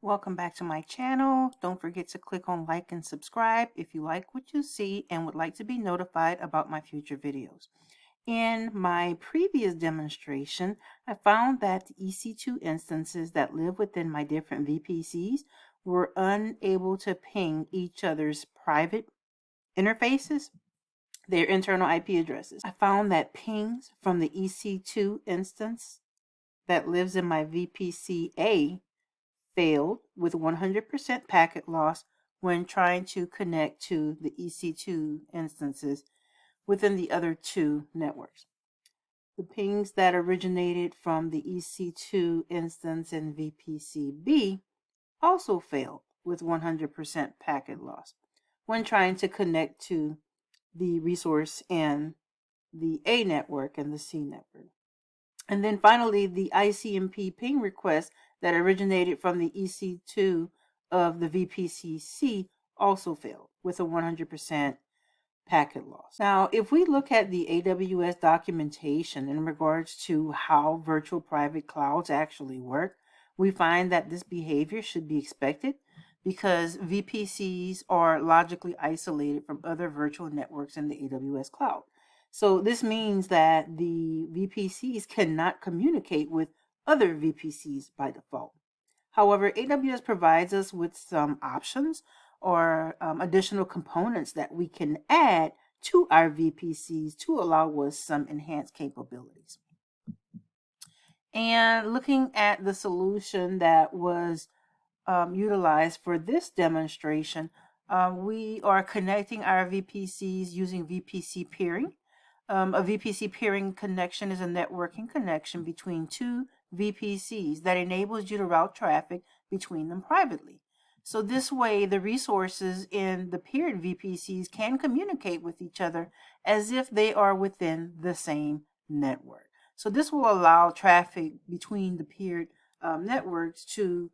Welcome back to my channel. Don't forget to click on like and subscribe if you like what you see and would like to be notified about my future videos. In my previous demonstration, I found that the EC2 instances that live within my different VPCs were unable to ping each other's private interfaces, their internal IP addresses. I found that pings from the EC2 instance that lives in my VPC-A failed with 100% packet loss when trying to connect to the EC2 instances within the other two networks. The pings that originated from the EC2 instance in VPC-B also failed with 100% packet loss when trying to connect to the resource in the A network and the C network. And then finally, the ICMP ping request that originated from the EC2 of the VPCC also failed with a 100% packet loss. Now, if we look at the AWS documentation in regards to how virtual private clouds actually work, we find that this behavior should be expected because VPCs are logically isolated from other virtual networks in the AWS cloud. So this means that the VPCs cannot communicate with other VPCs by default. However, AWS provides us with some options or additional components that we can add to our VPCs to allow us some enhanced capabilities. And looking at the solution that was utilized for this demonstration, we are connecting our VPCs using VPC peering. A VPC peering connection is a networking connection between two VPCs that enables you to route traffic between them privately. So this way, the resources in the peered VPCs can communicate with each other as if they are within the same network. So this will allow traffic between the peered networks to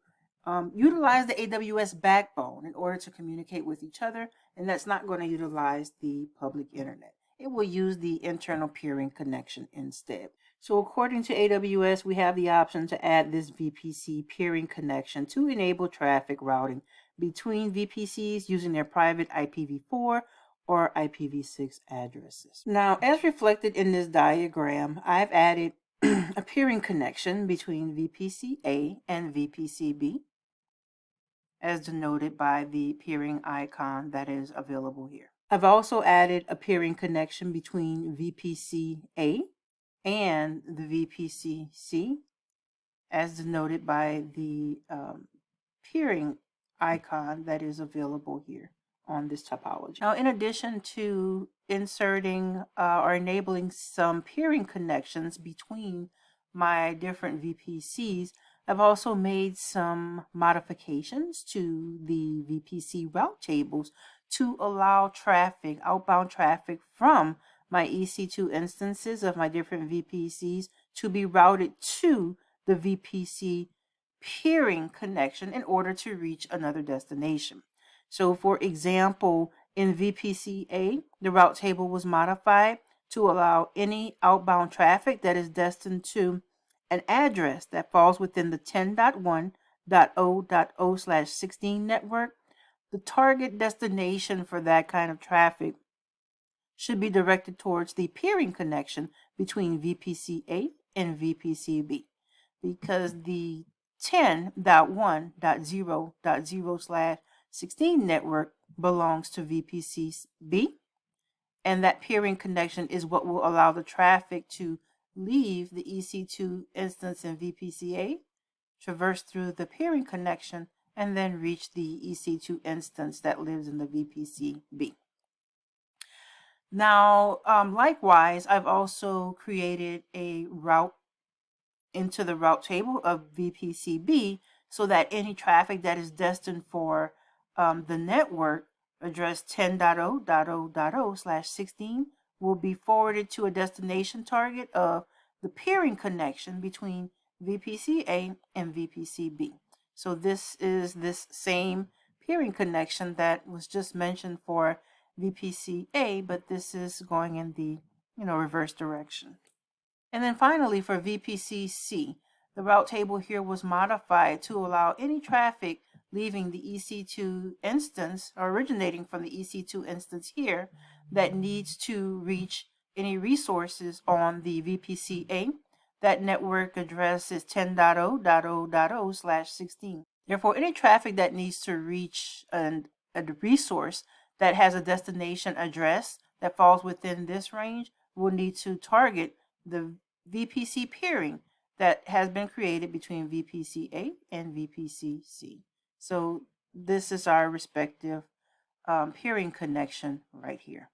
utilize the AWS backbone in order to communicate with each other, and that's not going to utilize the public internet. It will use the internal peering connection instead. So according to AWS, we have the option to add this VPC peering connection to enable traffic routing between VPCs using their private IPv4 or IPv6 addresses. Now, as reflected in this diagram, I've added a peering connection between VPC-A and VPC-B, as denoted by the peering icon that is available here. I've also added a peering connection between VPC-A and the VPC-C, as denoted by the peering icon that is available here on this topology. Now, in addition to inserting or enabling some peering connections between my different VPCs, I've also made some modifications to the VPC route tables to allow traffic, outbound traffic from my EC2 instances of my different VPCs to be routed to the VPC peering connection in order to reach another destination. So for example, in VPC-A, the route table was modified to allow any outbound traffic that is destined to an address that falls within the 10.1.0.0/16 network. The target destination for that kind of traffic should be directed towards the peering connection between VPC-A and VPC-B, because the 10.1.0.0/16 network belongs to VPC-B, and that peering connection is what will allow the traffic to leave the EC2 instance in VPC-A, traverse through the peering connection, and then reach the EC2 instance that lives in the VPC-B. Now, likewise, I've also created a route into the route table of VPC-B so that any traffic that is destined for the network address 10.0.0.0/16 will be forwarded to a destination target of the peering connection between VPC-A and VPC-B. So this is this same peering connection that was just mentioned for VPC-A, but this is going in the reverse direction. And then finally, for VPC-C, the route table here was modified to allow any traffic leaving the EC2 instance or originating from the EC2 instance here that needs to reach any resources on the VPCA. That network address is 10.0.0.0/16. Therefore, any traffic that needs to reach a resource that has a destination address that falls within this range will need to target the VPC peering that has been created between VPCA and VPCC. So this is our respective peering connection right here.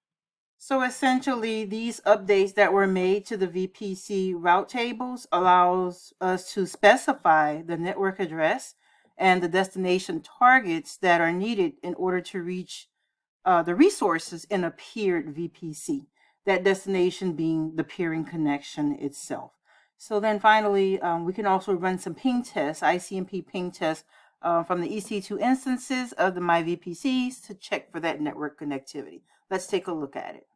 So essentially, these updates that were made to the VPC route tables allows us to specify the network address and the destination targets that are needed in order to reach the resources in a peered VPC, that destination being the peering connection itself. So then finally, we can also run some ping tests, ICMP ping tests from the EC2 instances of the my VPCs to check for that network connectivity. Let's take a look at it.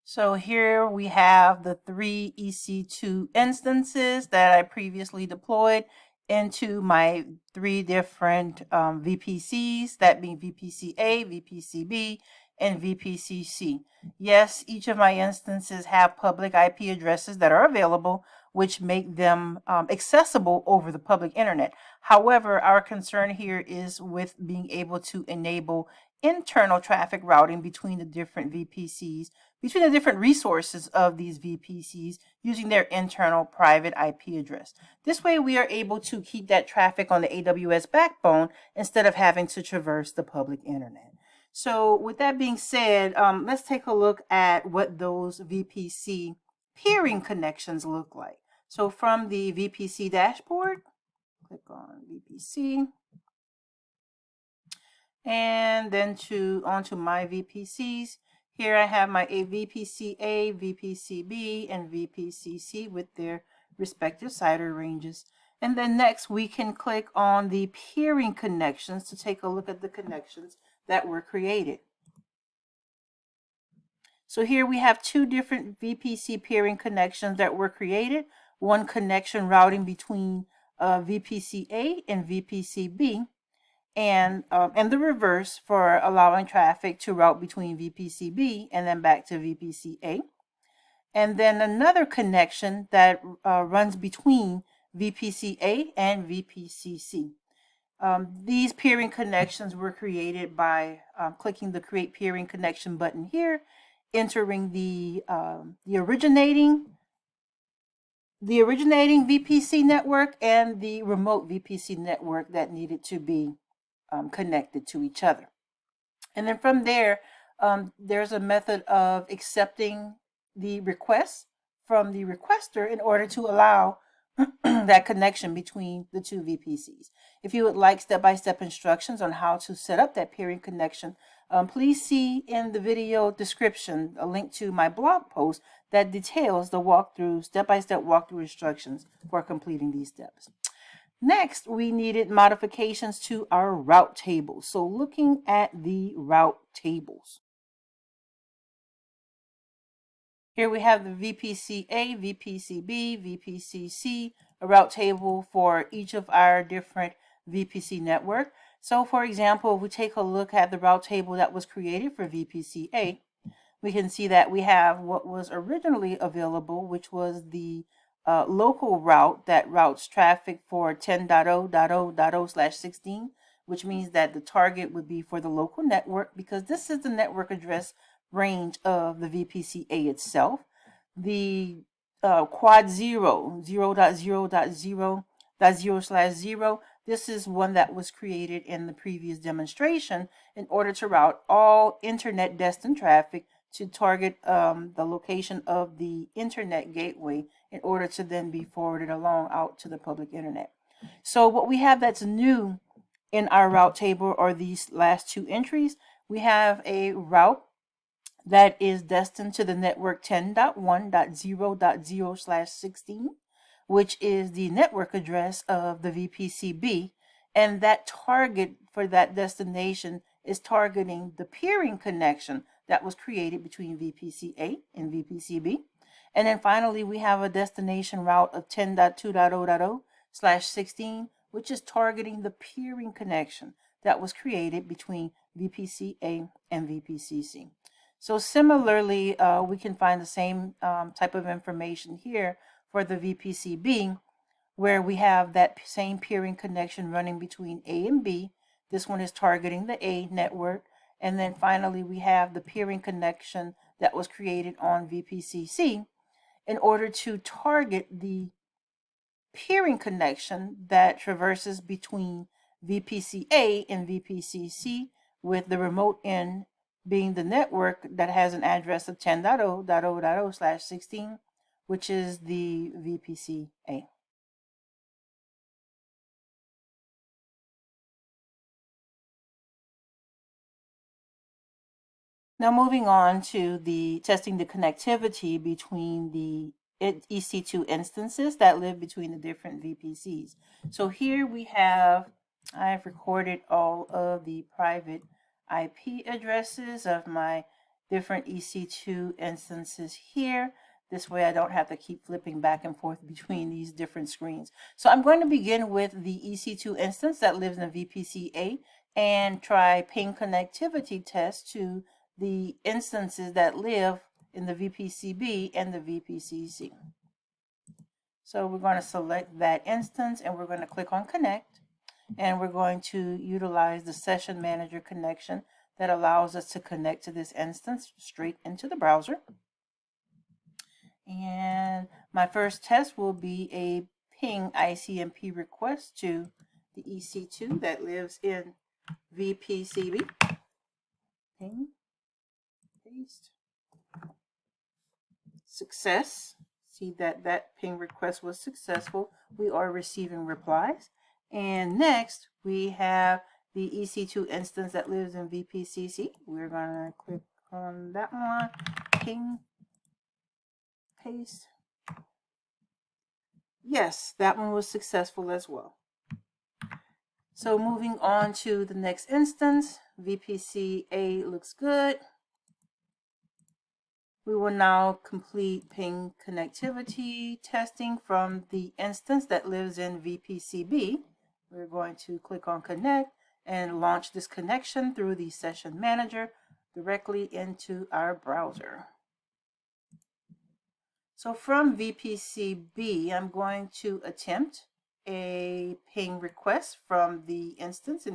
So here we have the 3 EC2 instances that I previously deployed into my 3 different VPCs, that being VPCA, VPCB, and VPCC. Yes, each of my instances have public IP addresses that are available, which make them accessible over the public internet. However, our concern here is with being able to enable internal traffic routing between the different VPCs, between the different resources of these VPCs using their internal private IP address. This way we are able to keep that traffic on the AWS backbone instead of having to traverse the public internet. So with that being said, let's take a look at what those VPC peering connections look like. So from the VPC dashboard, click on VPC, and then onto my VPCs. Here I have my VPCA, VPCB, and VPCC with their respective CIDR ranges. And then next we can click on the peering connections to take a look at the connections that were created. So here we have 2 different VPC peering connections that were created. One connection routing between VPCA and VPCB, and the reverse for allowing traffic to route between VPCB and then back to VPCA. And then another connection that runs between VPCA and VPCC. These peering connections were created by clicking the Create Peering Connection button here, entering the originating VPC network and the remote VPC network that needed to be connected to each other. And then from there, there's a method of accepting the request from the requester in order to allow that connection between the 2 VPCs. If you would like step-by-step instructions on how to set up that peering connection, please see in the video description a link to my blog post that details the step-by-step walkthrough instructions for completing these steps. Next, we needed modifications to our route tables. So looking at the route tables. Here we have the VPCA, VPCB, VPCC, a route table for each of our different VPC network. So for example, if we take a look at the route table that was created for VPCA, we can see that we have what was originally available, which was the local route that routes traffic for 10.0.0.0/16, which means that the target would be for the local network because this is the network address range of the VPCA itself. The quad 0.0.0.0/0, this is one that was created in the previous demonstration in order to route all internet destined traffic to target the location of the internet gateway in order to then be forwarded along out to the public internet. So what we have that's new in our route table are these last 2 entries. We have a route that is destined to the network 10.1.0.0/16, which is the network address of the VPCB, and that target for that destination is targeting the peering connection that was created between VPCA and VPCB. And then finally, we have a destination route of 10.2.0.0/16, which is targeting the peering connection that was created between VPC-A and VPC-C. So similarly, we can find the same type of information here for the VPC-B, where we have that same peering connection running between A and B. This one is targeting the A network. And then finally, we have the peering connection that was created on VPC-C in order to target the peering connection that traverses between VPC-A and VPC-C, with the remote end being the network that has an address of 10.0.0.0/16, which is the VPC-A. Now moving on to the testing the connectivity between the EC2 instances that live between the different VPCs. So here we have, I've recorded all of the private IP addresses of my different EC2 instances here. This way I don't have to keep flipping back and forth between these different screens. So I'm going to begin with the EC2 instance that lives in VPC-A and try ping connectivity test to the instances that live in the VPC-B and the VPC-C. So we're going to select that instance and we're going to click on connect, and we're going to utilize the session manager connection that allows us to connect to this instance straight into the browser. And my first test will be a ping ICMP request to the EC2 that lives in VPC-B. Ping. Paste. Success. See that ping request was successful. We are receiving replies. And next we have the EC2 instance that lives in VPCC. We're going to click on that one. Ping. Paste. Yes, that one was successful as well. So moving on to the next instance, VPC-A looks good. We will now complete ping connectivity testing from the instance that lives in VPC-B. We're going to click on connect and launch this connection through the session manager directly into our browser. So from VPC-B, I'm going to attempt a ping request from the instance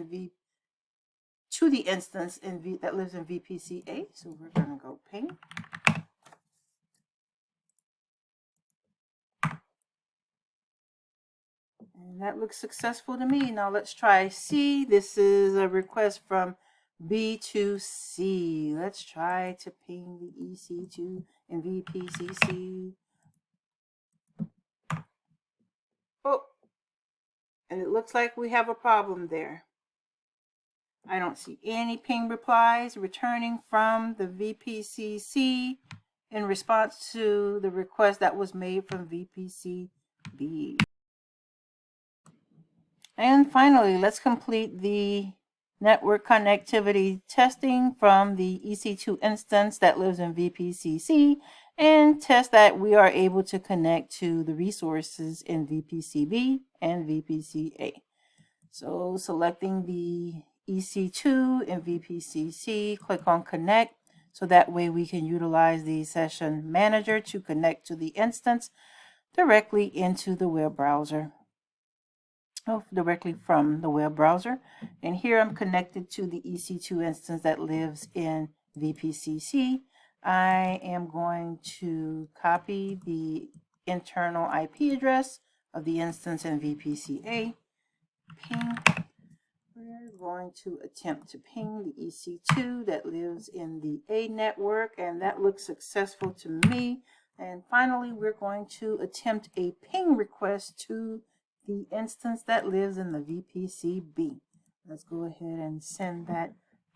to the instance that lives in VPC-A. So we're going to go ping. And that looks successful to me. Now let's try C. This is a request from B to C. Let's try to ping the EC2 and VPCC. Oh, and it looks like we have a problem there. I don't see any ping replies returning from the VPCC in response to the request that was made from VPC-B. And finally, let's complete the network connectivity testing from the EC2 instance that lives in VPCC and test that we are able to connect to the resources in VPC-B and VPC-A. So selecting the EC2 and VPCC, click on connect, so that way we can utilize the session manager to connect to the instance directly into the web browser. Directly from the web browser. And here I'm connected to the EC2 instance that lives in VPCC. I am going to copy the internal IP address of the instance in VPC-A. Ping. We're going to attempt to ping the EC2 that lives in the A network, and that looks successful to me. And finally, we're going to attempt a ping request to the instance that lives in the VPC-B. Let's go ahead and send that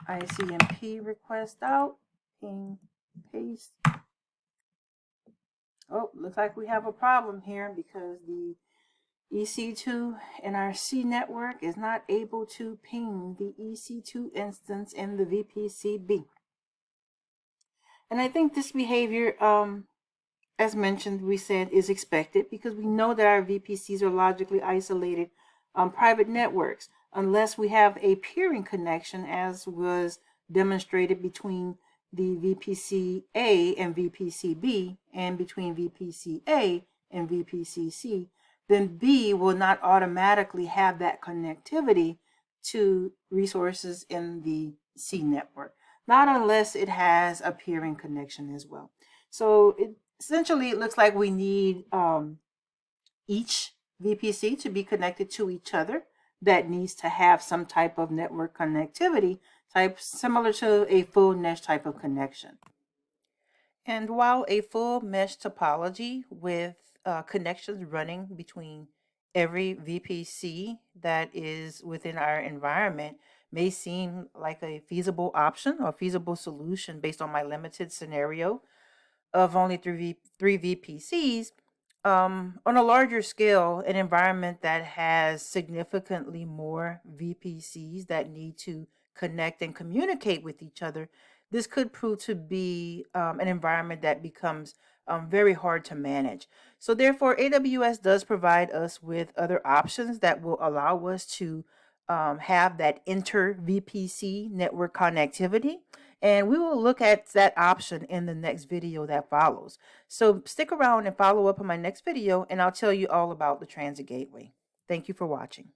ICMP request out. Ping, paste. Oh, looks like we have a problem here because the EC2 in our C network is not able to ping the EC2 instance in the VPC-B. And I think this behavior as mentioned, we said is expected because we know that our VPCs are logically isolated private networks unless we have a peering connection, as was demonstrated between the VPC A and VPC B and between VPC A and VPC C. Then B will not automatically have that connectivity to resources in the C network, not unless it has a peering connection as well. So essentially, it looks like we need each VPC to be connected to each other. That needs to have some type of network connectivity, type similar to a full mesh type of connection. And while a full mesh topology with connections running between every VPC that is within our environment may seem like a feasible option or feasible solution based on my limited scenario of only three VPCs, on a larger scale, an environment that has significantly more VPCs that need to connect and communicate with each other, this could prove to be an environment that becomes very hard to manage. So therefore, AWS does provide us with other options that will allow us to have that inter-VPC network connectivity. And we will look at that option in the next video that follows. So stick around and follow up on my next video, and I'll tell you all about the transit gateway. Thank you for watching.